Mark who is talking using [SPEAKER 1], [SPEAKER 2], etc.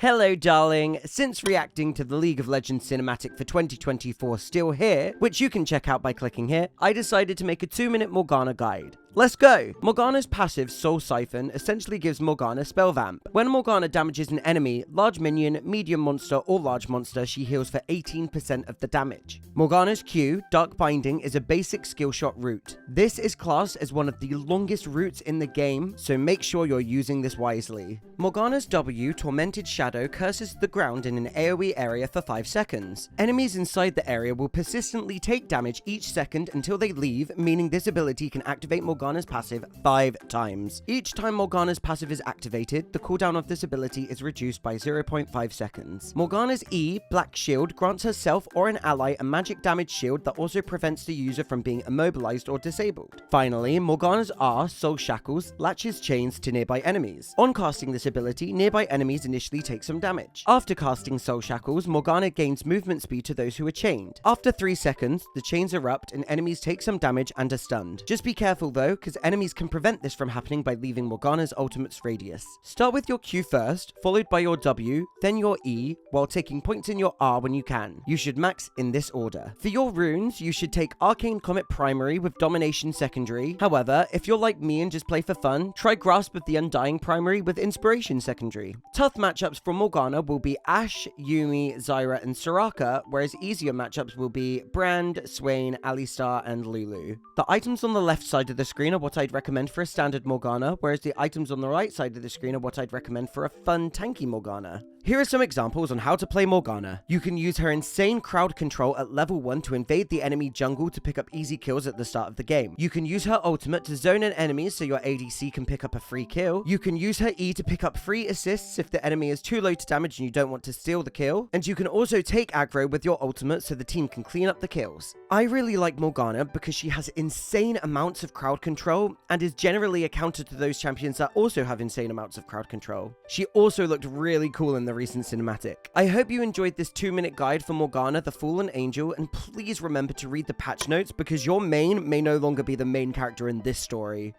[SPEAKER 1] Hello darling, since reacting to the League of Legends cinematic for 2024 still here, which you can check out by clicking here, I decided to make a 2-minute Morgana guide. Let's go! Morgana's passive Soul Siphon essentially gives Morgana Spell Vamp. When Morgana damages an enemy, large minion, medium monster or large monster, she heals for 18% of the damage. Morgana's Q, Dark Binding, is a basic skill shot route. This is classed as one of the longest routes in the game, so make sure you're using this wisely. Morgana's W, Tormented Shadow, curses the ground in an AoE area for 5 seconds. Enemies inside the area will persistently take damage each second until they leave, meaning this ability can activate Morgana's passive 5 times. Each time Morgana's passive is activated, the cooldown of this ability is reduced by 0.5 seconds. Morgana's E, Black Shield, grants herself or an ally a magic damage shield that also prevents the user from being immobilized or disabled. Finally, Morgana's R, Soul Shackles, latches chains to nearby enemies. On casting this ability, nearby enemies initially take some damage. After casting Soul Shackles, Morgana gains movement speed to those who are chained. After 3 seconds, the chains erupt and enemies take some damage and are stunned. Just be careful though, because enemies can prevent this from happening by leaving Morgana's ultimate's radius. Start with your Q first, followed by your W, then your E, while taking points in your R when you can. You should max in this order. For your runes, you should take Arcane Comet primary with Domination secondary. However, if you're like me and just play for fun, try Grasp of the Undying primary with Inspiration secondary. Tough matchups for Morgana will be Ashe, Yuumi, Zyra, and Soraka, whereas easier matchups will be Brand, Swain, Alistar, and Lulu. The items on the left side of the screen are what I'd recommend for a standard Morgana, whereas the items on the right side of the screen are what I'd recommend for a fun, tanky Morgana. Here are some examples on how to play Morgana. You can use her insane crowd control at level 1 to invade the enemy jungle to pick up easy kills at the start of the game. You can use her ultimate to zone in enemies so your ADC can pick up a free kill. You can use her E to pick up free assists if the enemy is too low to damage and you don't want to steal the kill. And you can also take aggro with your ultimate so the team can clean up the kills. I really like Morgana because she has insane amounts of crowd control and is generally a counter to those champions that also have insane amounts of crowd control. She also looked really cool in the recent cinematic. I hope you enjoyed this 2-minute guide for Morgana the Fallen Angel, and please remember to read the patch notes because your main may no longer be the main character in this story.